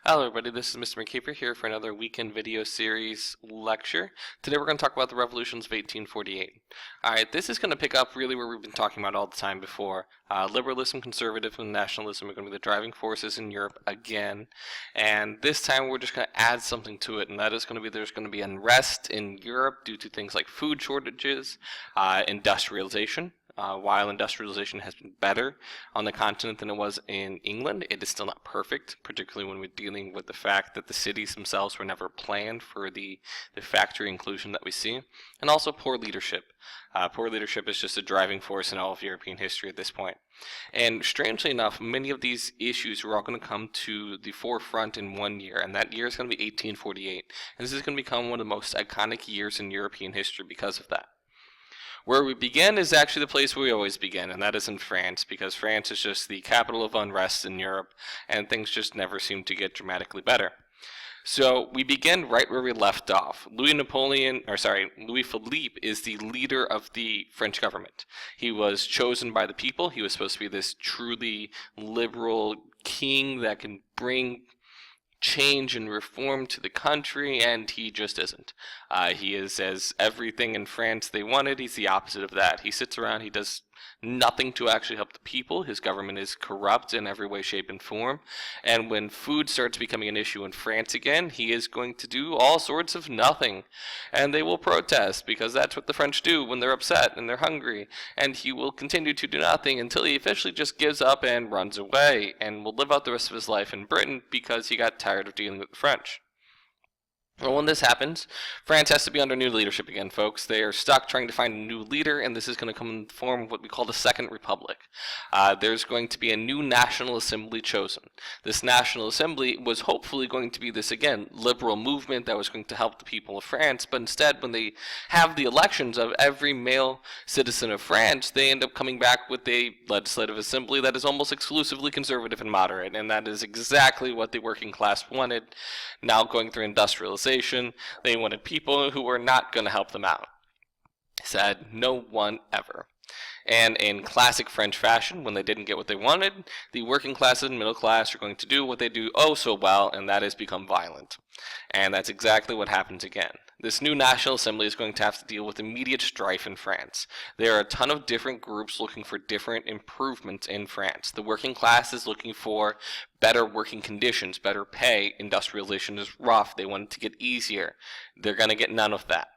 Hello everybody, this is Mr. McKeeper here for another weekend video series lecture. Today we're going to talk about the revolutions of 1848. Alright, this is going to pick up really where we've been talking about all the time before. Liberalism, conservatism, and nationalism are going to be the driving forces in Europe again. And this time we're just going to add something to it, and that is going to be there's going to be unrest in Europe due to things like food shortages, industrialization. While industrialization has been better on the continent than it was in England, it is still not perfect, particularly when we're dealing with the fact that the cities themselves were never planned for the factory inclusion that we see, and also poor leadership. Poor leadership is just a driving force in all of European history at this point. And strangely enough, many of these issues are all going to come to the forefront in one year, and that year is going to be 1848. And this is going to become one of the most iconic years in European history because of that. Where we begin is actually the place where we always begin, and that is in France, because France is just the capital of unrest in Europe, and things just never seem to get dramatically better. So we begin right where we left off. Louis Philippe is the leader of the French government. He was chosen by the people. He was supposed to be this truly liberal king that can bring change and reform to the country, and he just isn't. He is as everything in France they wanted. He's the opposite of that. He sits around, he does nothing to actually help the people. His government is corrupt in every way, shape, and form. And when food starts becoming an issue in France again, he is going to do all sorts of nothing. And they will protest, because that's what the French do when they're upset and they're hungry. And he will continue to do nothing until he officially just gives up and runs away, and will live out the rest of his life in Britain because he got tired of dealing with the French. Well, when this happens, France has to be under new leadership again, folks. They are stuck trying to find a new leader, and this is going to come in the form of what we call the Second Republic. There's going to be a new National Assembly chosen. This National Assembly was hopefully going to be this, again, liberal movement that was going to help the people of France, but instead, when they have the elections of every male citizen of France, they end up coming back with a legislative assembly that is almost exclusively conservative and moderate, and that is exactly what the working class wanted. Now going through industrialization, they wanted people who were not going to help them out. Said no one ever. And in classic French fashion, when they didn't get what they wanted, the working class and middle class are going to do what they do oh so well, and that is become violent. And that's exactly what happens again. This new National Assembly is going to have to deal with immediate strife in France. There are a ton of different groups looking for different improvements in France. The working class is looking for better working conditions, better pay. Industrialization is rough. They want it to get easier. They're going to get none of that.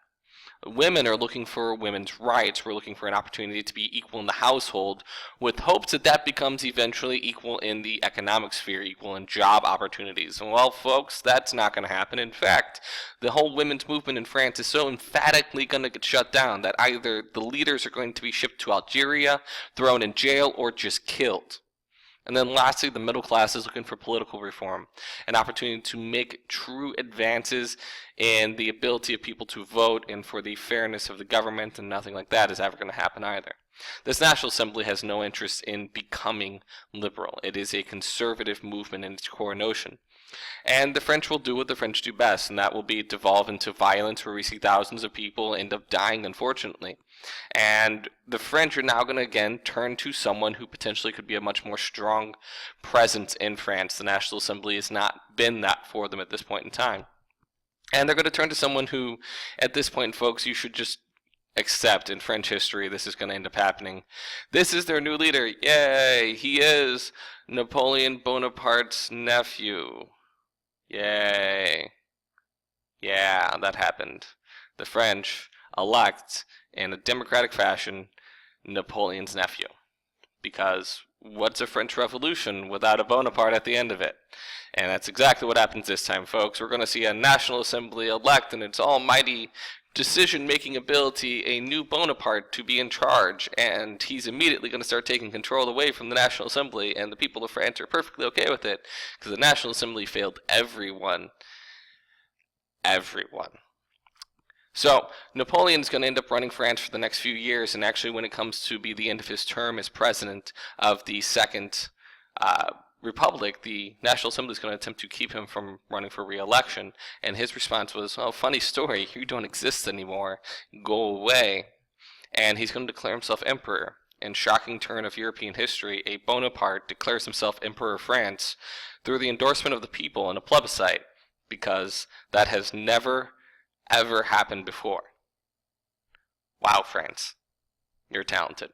Women are looking for women's rights. We're looking for an opportunity to be equal in the household, with hopes that that becomes eventually equal in the economic sphere, equal in job opportunities. And well, folks, that's not going to happen. In fact, the whole women's movement in France is so emphatically going to get shut down that either the leaders are going to be shipped to Algeria, thrown in jail, or just killed. And then lastly, the middle class is looking for political reform, an opportunity to make true advances in the ability of people to vote and for the fairness of the government, and nothing like that is ever going to happen either. This National Assembly has no interest in becoming liberal. It is a conservative movement in its core notion. And the French will do what the French do best, and that will be devolve into violence where we see thousands of people end up dying, unfortunately. And the French are now going to again turn to someone who potentially could be a much more strong presence in France. The National Assembly has not been that for them at this point in time. And they're going to turn to someone who, at this point, folks, you should just accept in French history this is going to end up happening. This is their new leader. Yay! He is Napoleon Bonaparte's nephew. Yay. Yeah, that happened. The French elect, in a democratic fashion, Napoleon's nephew. Because what's a French Revolution without a Bonaparte at the end of it? And that's exactly what happens this time, folks. We're going to see a National Assembly elect in its almighty decision-making ability a new Bonaparte to be in charge, and he's immediately going to start taking control away from the National Assembly, and the people of France are perfectly okay with it, because the National Assembly failed everyone. Everyone. So, Napoleon's going to end up running France for the next few years, and actually when it comes to be the end of his term as president of the Second Republic, the National Assembly is going to attempt to keep him from running for re-election, and his response was, oh, funny story, you don't exist anymore, go away. And he's going to declare himself emperor. and shocking turn of European history, a Bonaparte declares himself Emperor of France through the endorsement of the people in a plebiscite, because that has never, ever happened before. Wow, France. You're talented.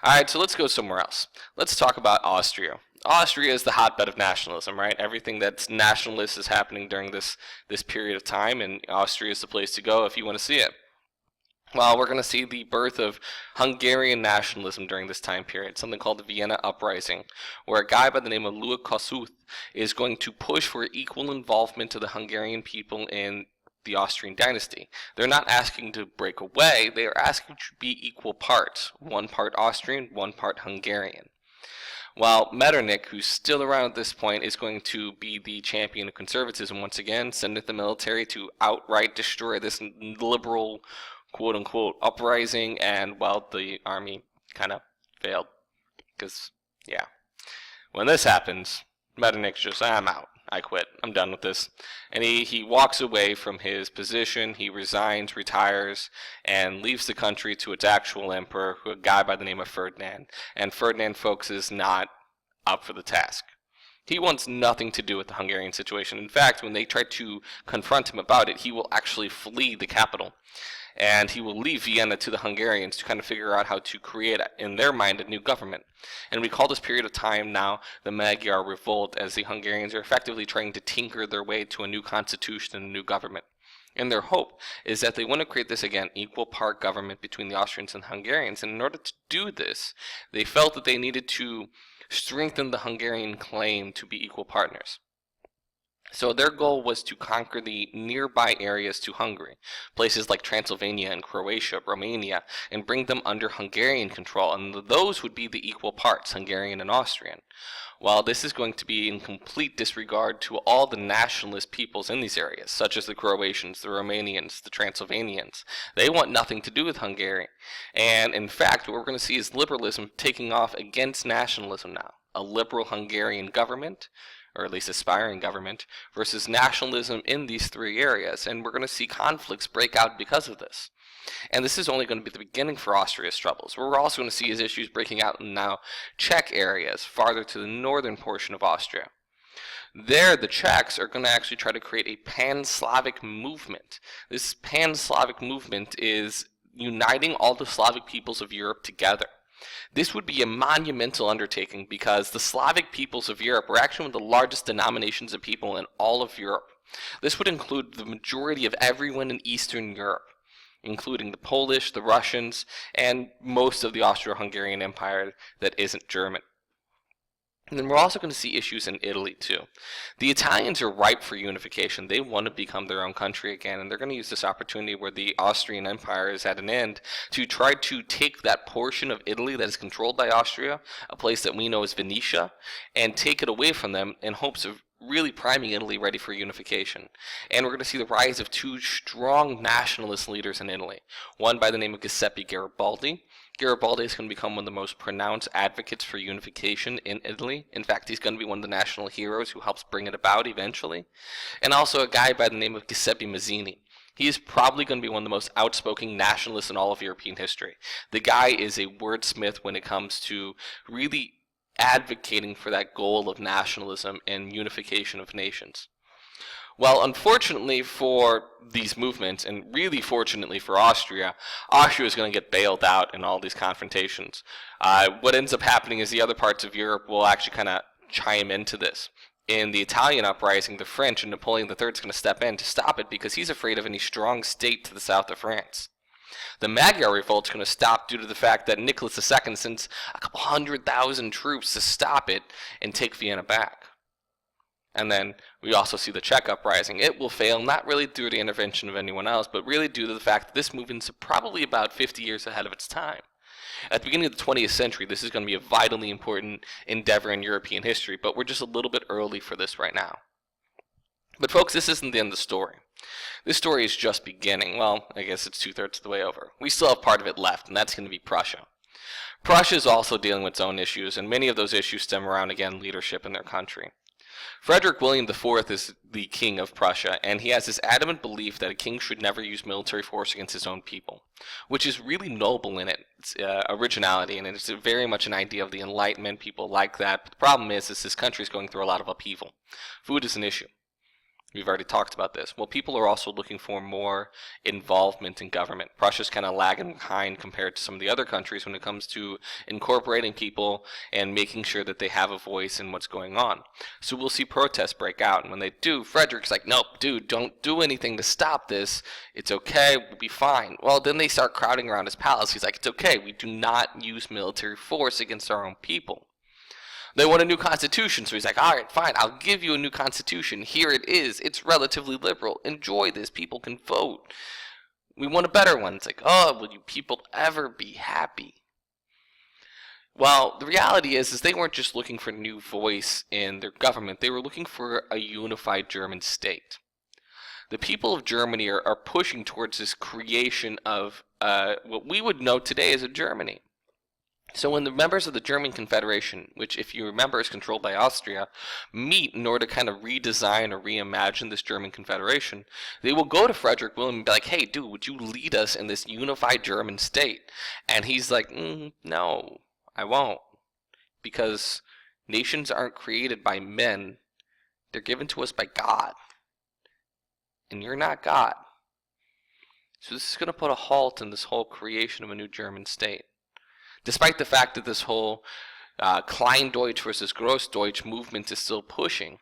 Alright, so let's go somewhere else. Let's talk about Austria. Austria is the hotbed of nationalism, right? Everything that's nationalist is happening during this period of time, and Austria is the place to go if you want to see it. Well, we're going to see the birth of Hungarian nationalism during this time period, something called the Vienna Uprising, where a guy by the name of Louis Kossuth is going to push for equal involvement of the Hungarian people in the Austrian dynasty. They're not asking to break away, they are asking to be equal parts, one part Austrian, one part Hungarian. While Metternich, who's still around at this point, is going to be the champion of conservatism once again, sending the military to outright destroy this liberal quote-unquote uprising, and, well, the army kind of failed. Because, yeah. When this happens, Metternich's just, I'm out. I quit. I'm done with this. And he walks away from his position, he resigns, retires, and leaves the country to its actual emperor, a guy by the name of Ferdinand. And Ferdinand, folks, is not up for the task. He wants nothing to do with the Hungarian situation. In fact, when they try to confront him about it, he will actually flee the capital. And he will leave Vienna to the Hungarians to kind of figure out how to create, in their mind, a new government. And we call this period of time now the Magyar Revolt, as the Hungarians are effectively trying to tinker their way to a new constitution and a new government. And their hope is that they want to create this, again, equal part government between the Austrians and the Hungarians. And in order to do this, they felt that they needed to strengthen the Hungarian claim to be equal partners. So their goal was to conquer the nearby areas to Hungary, places like Transylvania and Croatia, Romania, and bring them under Hungarian control, and those would be the equal parts, Hungarian and Austrian. While this is going to be in complete disregard to all the nationalist peoples in these areas, such as the Croatians, the Romanians, the Transylvanians. They want nothing to do with Hungary. And in fact, what we're going to see is liberalism taking off against nationalism now. A liberal Hungarian government, or at least aspiring government, versus nationalism in these three areas. And we're going to see conflicts break out because of this. And this is only going to be the beginning for Austria's troubles. What we're also going to see is issues breaking out in now Czech areas, farther to the northern portion of Austria. There, the Czechs are going to actually try to create a pan-Slavic movement. This pan-Slavic movement is uniting all the Slavic peoples of Europe together. This would be a monumental undertaking because the Slavic peoples of Europe were actually one of the largest denominations of people in all of Europe. This would include the majority of everyone in Eastern Europe, including the Polish, the Russians, and most of the Austro-Hungarian Empire that isn't German. And then we're also going to see issues in Italy too. The Italians are ripe for unification. They want to become their own country again, and they're going to use this opportunity where the Austrian Empire is at an end to try to take that portion of Italy that is controlled by Austria, a place that we know as Venetia, and take it away from them in hopes of really priming Italy ready for unification. And we're going to see the rise of two strong nationalist leaders in Italy. One by the name of Giuseppe Garibaldi. Garibaldi is going to become one of the most pronounced advocates for unification in Italy. In fact, he's going to be one of the national heroes who helps bring it about eventually. And also a guy by the name of Giuseppe Mazzini. He is probably going to be one of the most outspoken nationalists in all of European history. The guy is a wordsmith when it comes to really advocating for that goal of nationalism and unification of nations. Well, unfortunately for these movements, and really fortunately for Austria, Austria is going to get bailed out in all these confrontations. What ends up happening is the other parts of Europe will actually kind of chime into this. In the Italian uprising, the French and Napoleon III is going to step in to stop it because he's afraid of any strong state to the south of France. The Magyar Revolt is going to stop due to the fact that Nicholas II sends a couple 100,000 troops to stop it and take Vienna back. And then we also see the Czech uprising. It will fail, not really due to the intervention of anyone else, but really due to the fact that this movement is probably about 50 years ahead of its time. At the beginning of the 20th century, this is going to be a vitally important endeavor in European history, but we're just a little bit early for this right now. But folks, this isn't the end of the story. This story is just beginning. Well, I guess it's 2/3 of the way over. We still have part of it left, and that's going to be Prussia. Prussia is also dealing with its own issues, and many of those issues stem around, again, leadership in their country. Frederick William IV is the king of Prussia, and he has this adamant belief that a king should never use military force against his own people, which is really noble in it. originality, and it's very much an idea of the Enlightenment. People like that. But the problem is this country is going through a lot of upheaval. Food is an issue. We've already talked about this. Well, people are also looking for more involvement in government. Prussia's kind of lagging behind compared to some of the other countries when it comes to incorporating people and making sure that they have a voice in what's going on. So we'll see protests break out. And when they do, Frederick's like, nope, dude, don't do anything to stop this. It's okay. We'll be fine. Well, then they start crowding around his palace. He's like, it's okay. We do not use military force against our own people. They want a new constitution, so he's like, all right, fine, I'll give you a new constitution. Here it is. It's relatively liberal. Enjoy this. People can vote. We want a better one. It's like, oh, will you people ever be happy? Well, the reality is they weren't just looking for a new voice in their government. They were looking for a unified German state. The people of Germany are pushing towards this creation of what we would know today as a Germany. So when the members of the German Confederation, which if you remember is controlled by Austria, meet in order to kind of redesign or reimagine this German Confederation, they will go to Frederick William and be like, hey, dude, would you lead us in this unified German state? And he's like, no, I won't. Because nations aren't created by men. They're given to us by God. And you're not God. So this is going to put a halt in this whole creation of a new German state. Despite the fact that this whole Kleindeutsch versus Grossdeutsch movement is still pushing,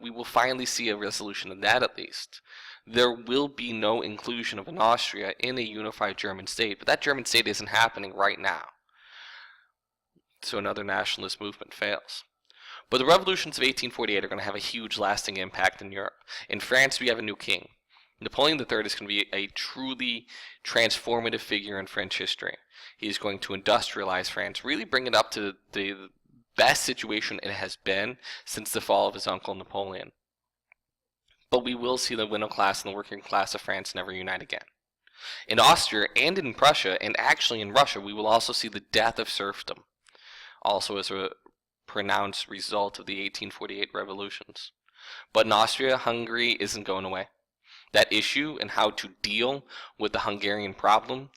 we will finally see a resolution of that at least. There will be no inclusion of an Austria in a unified German state, but that German state isn't happening right now. So another nationalist movement fails. But the revolutions of 1848 are going to have a huge lasting impact in Europe. In France, we have a new king. Napoleon III is going to be a truly transformative figure in French history. He's going to industrialize France, really bring it up to the best situation it has been since the fall of his uncle Napoleon. But we will see the middle class and the working class of France never unite again. In Austria and in Prussia, and actually in Russia, we will also see the death of serfdom, also as a pronounced result of the 1848 revolutions. But in Austria, Hungary isn't going away. That issue and how to deal with the Hungarian problem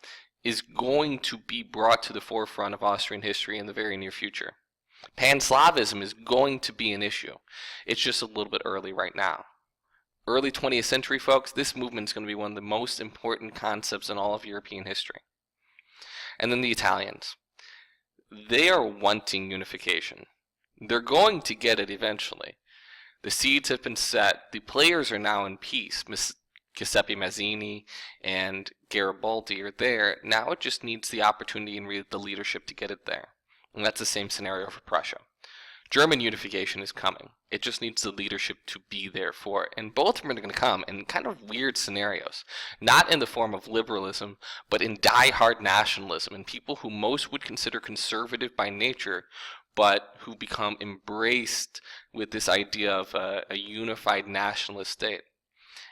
is going to be brought to the forefront of Austrian history in the very near future. Pan-Slavism is going to be an issue. It's just a little bit early right now. Early 20th century, folks, this movement is going to be one of the most important concepts in all of European history. And then the Italians. They are wanting unification. They're going to get it eventually. The seeds have been set. The players are now in peace. Giuseppe Mazzini and Garibaldi are there. Now it just needs the opportunity and the leadership to get it there. And that's the same scenario for Prussia. German unification is coming. It just needs the leadership to be there for it. And both of them are going to come in kind of weird scenarios. Not in the form of liberalism, but in die-hard nationalism. And people who most would consider conservative by nature, but who become embraced with this idea of a unified nationalist state.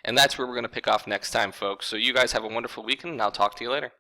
And that's where we're going to pick off next time, folks. So you guys have a wonderful weekend, and I'll talk to you later.